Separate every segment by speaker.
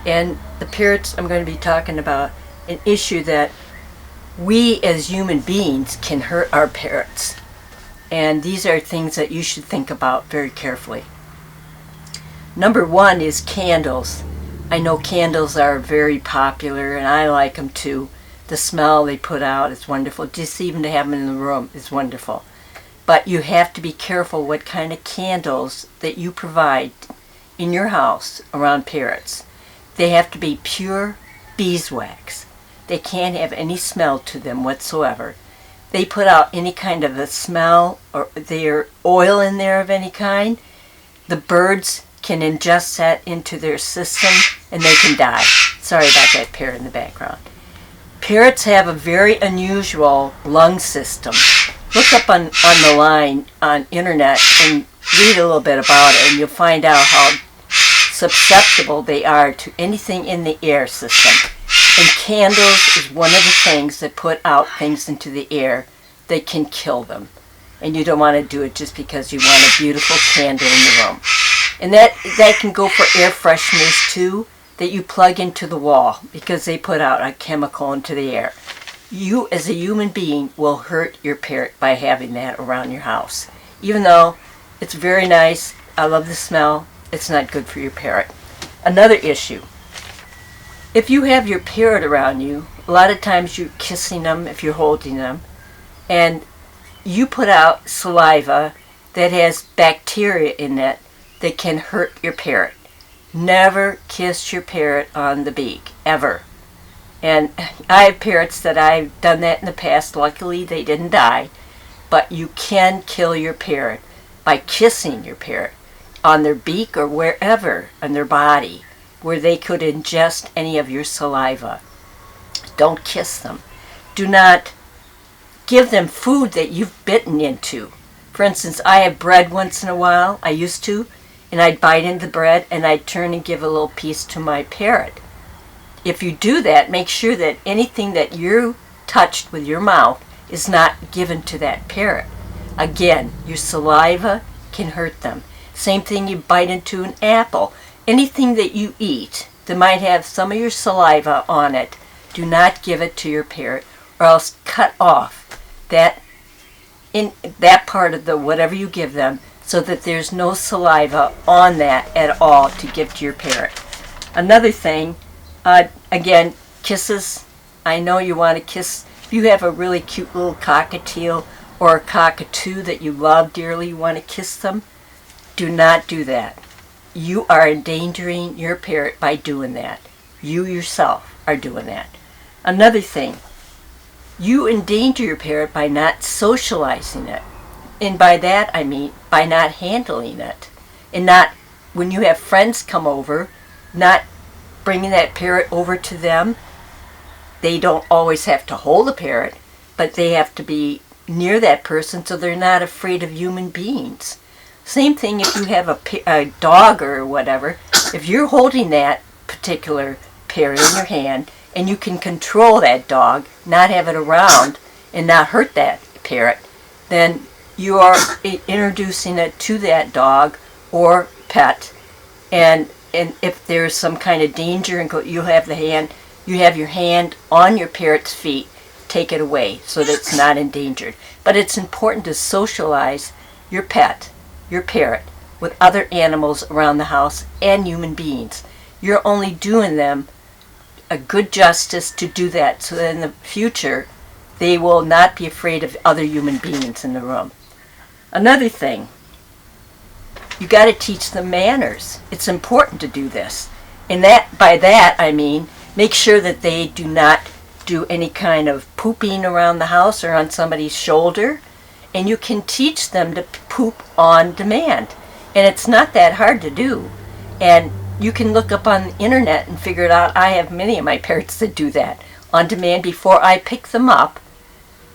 Speaker 1: And the parrots, I'm going to be talking about an issue that we as human beings can hurt our parrots. And these are things that you should think about very carefully. Number one is candles. I know candles are very popular, and I like them too. The smell they put out is wonderful. Just even to have them in the room is wonderful. But you have to be careful what kind of candles that you provide in your house around parrots. They have to be pure beeswax. They can't have any smell to them whatsoever. They put out any kind of a smell, or their oil in there of any kind, the birds can ingest that into their system and they can die. Sorry about that parrot in the background. Parrots have a very unusual lung system. Look up on the line on internet and read a little bit about it, and you'll find out how susceptible they are to anything in the air system. And candles is one of the things that put out things into the air that can kill them. And you don't want to do it just because you want a beautiful candle in the room. And that can go for air fresheners too, that you plug into the wall, because they put out a chemical into the air. You as a human being will hurt your parrot by having that around your house. Even though it's very nice, I love the smell, it's not good for your parrot. Another issue. If you have your parrot around you, a lot of times you're kissing them if you're holding them, and you put out saliva that has bacteria in it that can hurt your parrot. Never kiss your parrot on the beak, ever. And I have parrots that I've done that in the past. Luckily, they didn't die. But you can kill your parrot by kissing your parrot on their beak or wherever on their body where they could ingest any of your saliva. Don't kiss them. Do not give them food that you've bitten into. For instance, I have bread once in a while. I used to. And I'd bite into the bread and I'd turn and give a little piece to my parrot. If you do that, make sure that anything that you touched with your mouth is not given to that parrot. Again, your saliva can hurt them. Same thing, you bite into an apple. Anything that you eat that might have some of your saliva on it, do not give it to your parrot, or else cut off that part of the whatever you give them, so that there's no saliva on that at all to give to your parrot. Another thing, again, kisses. I know you want to kiss. If you have a really cute little cockatiel or a cockatoo that you love dearly, you want to kiss them, do not do that. You are endangering your parrot by doing that. You yourself are doing that. Another thing, you endanger your parrot by not socializing it. And by that I mean by not handling it. And not, when you have friends come over, not bringing that parrot over to them. They don't always have to hold a parrot, but they have to be near that person so they're not afraid of human beings. Same thing if you have a dog or whatever. If you're holding that particular parrot in your hand and you can control that dog, not have it around and not hurt that parrot, then you are introducing it to that dog or pet. And if there's some kind of danger, and you have your hand on your parrot's feet, take it away so that it's not endangered. But it's important to socialize your pet, your parrot, with other animals around the house and human beings. You're only doing them a good justice to do that, so that in the future they will not be afraid of other human beings in the room. Another thing, you got to teach them manners. It's important to do this. And by that I mean make sure that they do not do any kind of pooping around the house or on somebody's shoulder. And you can teach them to poop on demand. And it's not that hard to do. And you can look up on the internet and figure it out. I have many of my parrots that do that on demand. Before I pick them up,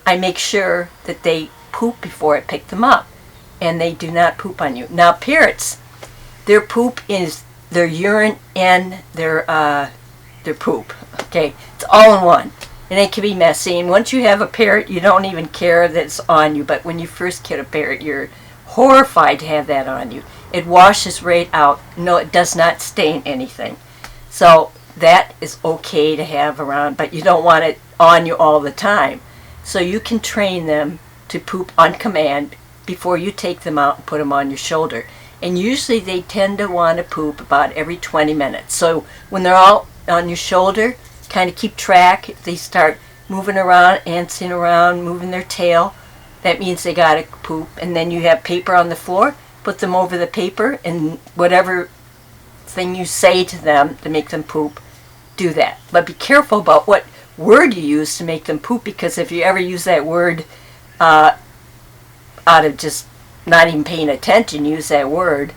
Speaker 1: I make sure that they poop before I pick them up, and they do not poop on you. Now parrots, their poop is their urine and their poop. Okay, it's all in one, and it can be messy. And once you have a parrot, you don't even care that it's on you. But when you first get a parrot, you're horrified to have that on you. It washes right out. No, it does not stain anything. So that is okay to have around, but you don't want it on you all the time. So you can train them to poop on command before you take them out and put them on your shoulder. And usually they tend to want to poop about every 20 minutes. So when they're all on your shoulder, kind of keep track. If they start moving around, answering around, moving their tail, that means they got to poop. And then you have paper on the floor, put them over the paper, and whatever thing you say to them to make them poop, do that. But be careful about what word you use to make them poop, because if you ever use that word out of just not even paying attention, use that word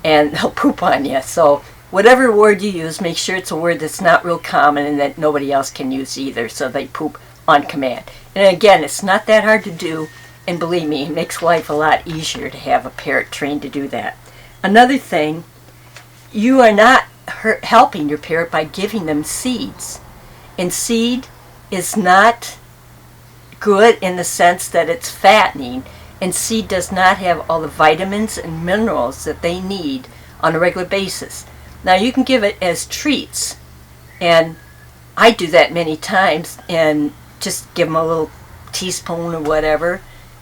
Speaker 1: and they'll poop on you. So whatever word you use, make sure it's a word that's not real common and that nobody else can use either, so they poop on command. And again, it's not that hard to do, and believe me, it makes life a lot easier to have a parrot trained to do that. Another thing, you are not helping your parrot by giving them seeds. And seed is not good in the sense that it's fattening, and seed does not have all the vitamins and minerals that they need on a regular basis. Now you can give it as treats, and I do that many times, and just give them a little teaspoon or whatever,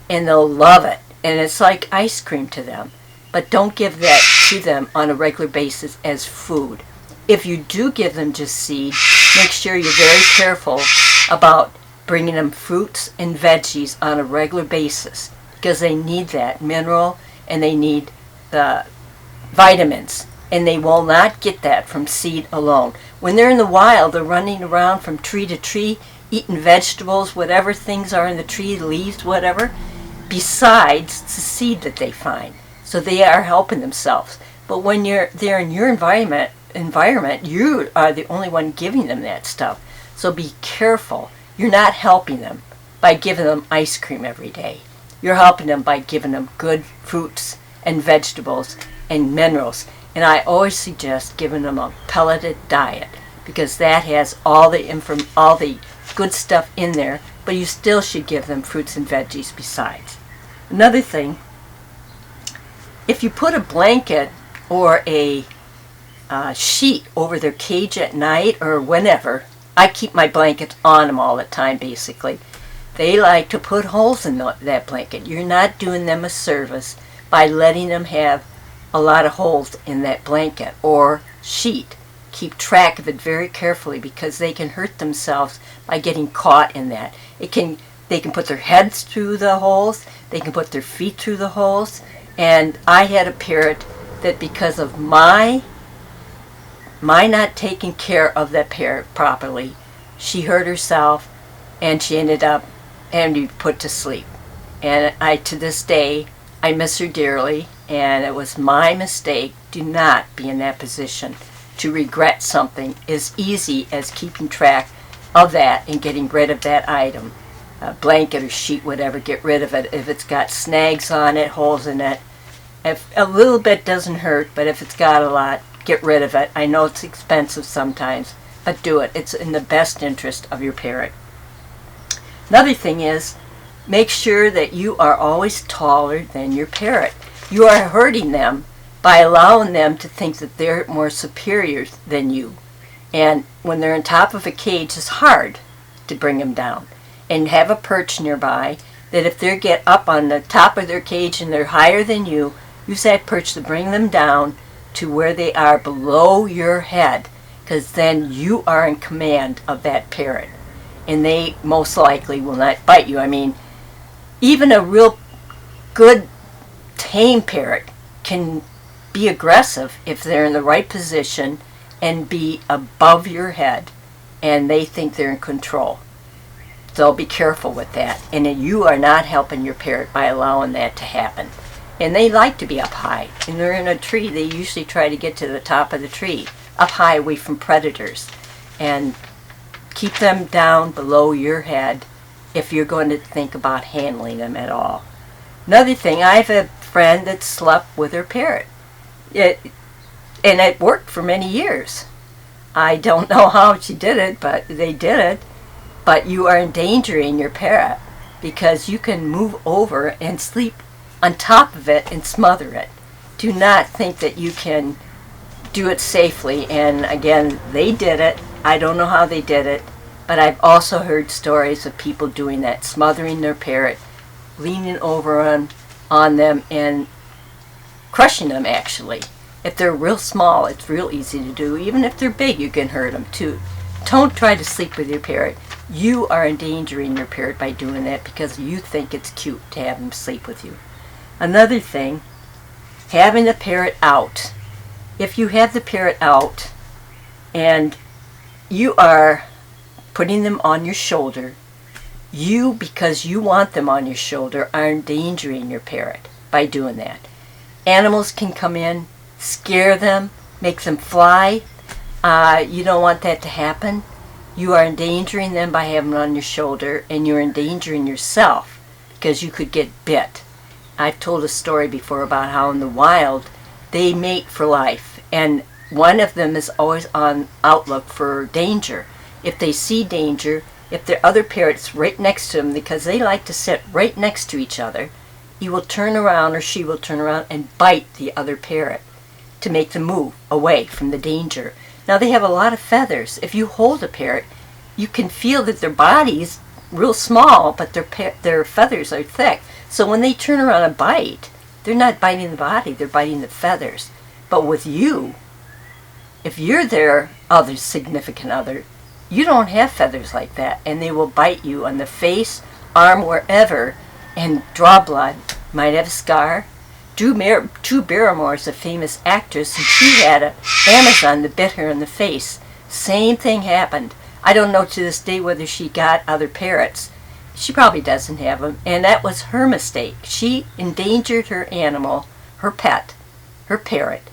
Speaker 1: and they'll love it, and it's like ice cream to them. But don't give that to them on a regular basis as food. If you do give them just seed, make sure you're very careful about bringing them fruits and veggies on a regular basis, because they need that mineral and they need the vitamins, and they will not get that from seed alone. When they're in the wild, they're running around from tree to tree, eating vegetables, whatever things are in the tree, leaves, whatever, besides the seed that they find. So they are helping themselves. But when they're in your environment, you are the only one giving them that stuff. So be careful. You're not helping them by giving them ice cream every day. You're helping them by giving them good fruits and vegetables and minerals. And I always suggest giving them a pelleted diet, because that has all the good stuff in there, but you still should give them fruits and veggies besides. Another thing, if you put a blanket or a sheet over their cage at night or whenever, I keep my blankets on them all the time basically. They like to put holes in that blanket. You're not doing them a service by letting them have a lot of holes in that blanket or sheet. Keep track of it very carefully, because they can hurt themselves by getting caught in that. They can put their heads through the holes, they can put their feet through the holes, and I had a parrot that, because of my not taking care of that parrot properly, she hurt herself and she ended up having to be put to sleep. And to this day, I miss her dearly, and it was my mistake. Do not be in that position to regret something as easy as keeping track of that and getting rid of that item. A blanket or sheet, whatever, get rid of it. If it's got snags on it, holes in it, if a little bit doesn't hurt, but if it's got a lot, get rid of it. I know it's expensive sometimes, but do it. It's in the best interest of your parrot. Another thing is, make sure that you are always taller than your parrot. You are hurting them by allowing them to think that they're more superior than you. And when they're on top of a cage, it's hard to bring them down. And have a perch nearby, that if they get up on the top of their cage and they're higher than you, use that perch to bring them down to where they are below your head, because then you are in command of that parrot. And they most likely will not bite you. I mean, even a real good tame parrot can be aggressive if they're in the right position and be above your head and they think they're in control. So be careful with that. And you are not helping your parrot by allowing that to happen. And they like to be up high. When they're in a tree, they usually try to get to the top of the tree, up high away from predators. And keep them down below your head if you're going to think about handling them at all. Another thing, I have a friend that slept with her parrot. And it worked for many years. I don't know how she did it, but they did it. But you are endangering your parrot, because you can move over and sleep on top of it and smother it. Do not think that you can do it safely. And again, they did it. I don't know how they did it, but I've also heard stories of people doing that, smothering their parrot, leaning over on them and crushing them, actually. If they're real small, it's real easy to do. Even if they're big, you can hurt them too. Don't try to sleep with your parrot. You are endangering your parrot by doing that because you think it's cute to have them sleep with you. Another thing, having the parrot out. If you have the parrot out and you are putting them on your shoulder, you, because you want them on your shoulder, are endangering your parrot by doing that. Animals can come in, scare them, make them fly. You don't want that to happen. You are endangering them by having them on your shoulder, and you're endangering yourself because you could get bit. I've told a story before about how in the wild they mate for life, and one of them is always on outlook for danger. If they see danger, if there are other parrots right next to them, because they like to sit right next to each other, he will turn around or she will turn around and bite the other parrot to make them move away from the danger. Now they have a lot of feathers. If you hold a parrot, you can feel that their body's real small, but their feathers are thick. So when they turn around and bite, they're not biting the body, they're biting the feathers. But with you, if you're their other significant other, you don't have feathers like that, and they will bite you on the face, arm, wherever, and draw blood. Might have a scar. Drew Barrymore is a famous actress, and she had an Amazon that bit her in the face. Same thing happened. I don't know to this day whether she got other parrots. She probably doesn't have them, and that was her mistake. She endangered her animal, her pet, her parrot,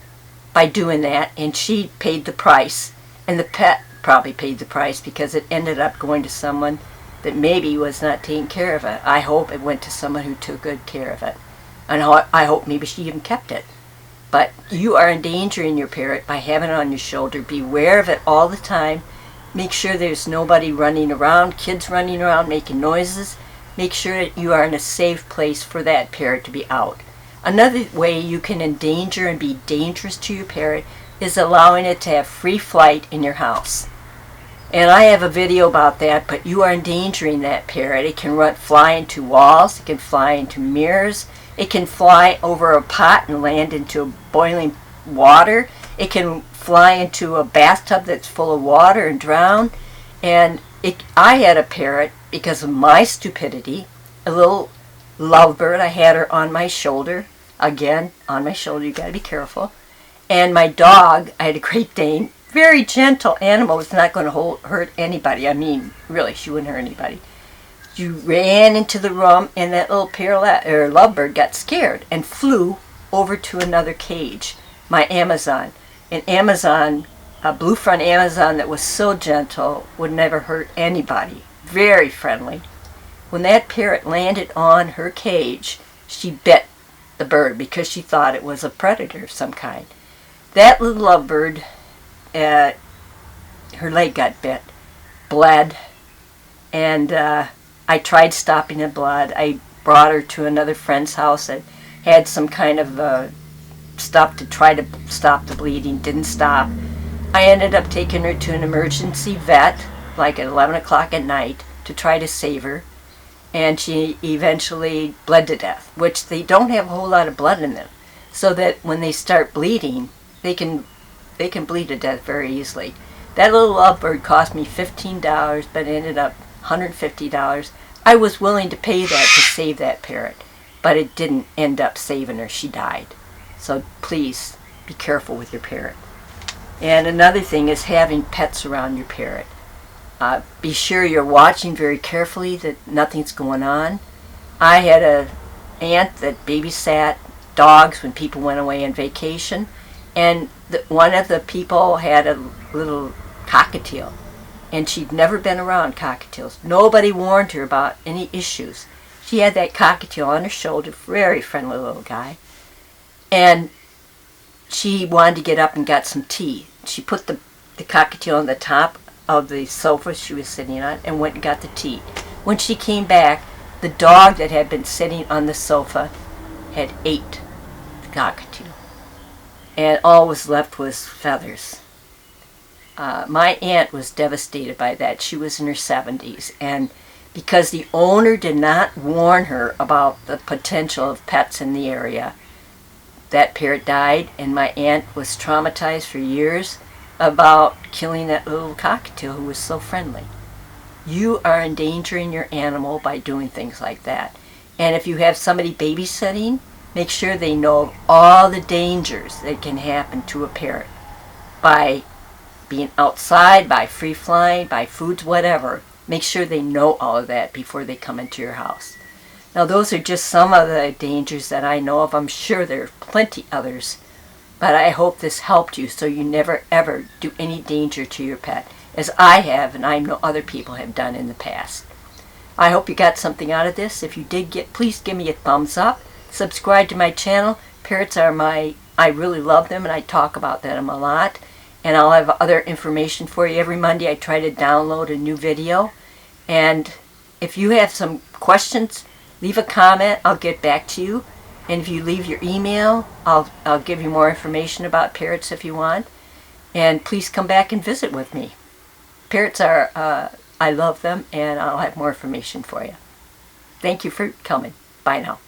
Speaker 1: by doing that, and she paid the price. And the pet probably paid the price because it ended up going to someone that maybe was not taking care of it. I hope it went to someone who took good care of it. And I hope maybe she even kept it. But you are endangering your parrot by having it on your shoulder. Beware of it all the time. Make sure there's nobody running around, kids running around making noises. Make sure that you are in a safe place for that parrot to be out. Another way you can endanger and be dangerous to your parrot is allowing it to have free flight in your house. And I have a video about that, but you are endangering that parrot. It can fly into walls, it can fly into mirrors, it can fly over a pot and land into boiling water, it can fly into a bathtub that's full of water and drown. And I had a parrot, because of my stupidity, a little lovebird. I had her on my shoulder. Again, on my shoulder, you gotta be careful. And my dog, I had a Great Dane, very gentle animal, was not going to hurt anybody. I mean, really, she wouldn't hurt anybody. She ran into the room, and that little lovebird got scared and flew over to another cage, my Amazon. An Amazon, a blue front Amazon that was so gentle, would never hurt anybody. Very friendly. When that parrot landed on her cage, she bit the bird because she thought it was a predator of some kind. That little lovebird, her leg got bit, bled, and I tried stopping the blood. I brought her to another friend's house that had some kind of stuff to try to stop the bleeding. Didn't stop. I ended up taking her to an emergency vet, like at 11 o'clock at night, to try to save her, and she eventually bled to death, which they don't have a whole lot of blood in them, so that when they start bleeding, they can bleed to death very easily. That little lovebird cost me $15, but it ended up $150. I was willing to pay that to save that parrot, but it didn't end up saving her. She died. So please be careful with your parrot. And another thing is having pets around your parrot. Be sure you're watching very carefully that nothing's going on. I had an aunt that babysat dogs when people went away on vacation, and one of the people had a little cockatiel, and she'd never been around cockatiels. Nobody warned her about any issues. She had that cockatiel on her shoulder, very friendly little guy, and she wanted to get up and got some tea. She put the cockatiel on the top of the sofa she was sitting on and went and got the tea. When she came back, the dog that had been sitting on the sofa had ate the cockatiel. and all was left was feathers. My aunt was devastated by that. She was in her 70s, and because the owner did not warn her about the potential of pets in the area, that parrot died, and my aunt was traumatized for years about killing that little cockatiel who was so friendly. You are endangering your animal by doing things like that. And if you have somebody babysitting, make sure they know of all the dangers that can happen to a parrot by being outside, by free flying, by foods, whatever. Make sure they know all of that before they come into your house. Now, those are just some of the dangers that I know of. I'm sure there are plenty others, but I hope this helped you so you never ever do any danger to your pet, as I have, and I know other people have done in the past. I hope you got something out of this. If you did, please give me a thumbs up. Subscribe to my channel. Parrots are I really love them, and I talk about them a lot. And I'll have other information for you. Every Monday I try to download a new video. And if you have some questions, leave a comment. I'll get back to you. And if you leave your email, I'll give you more information about parrots if you want. And please come back and visit with me. Parrots are, I love them, and I'll have more information for you. Thank you for coming. Bye now.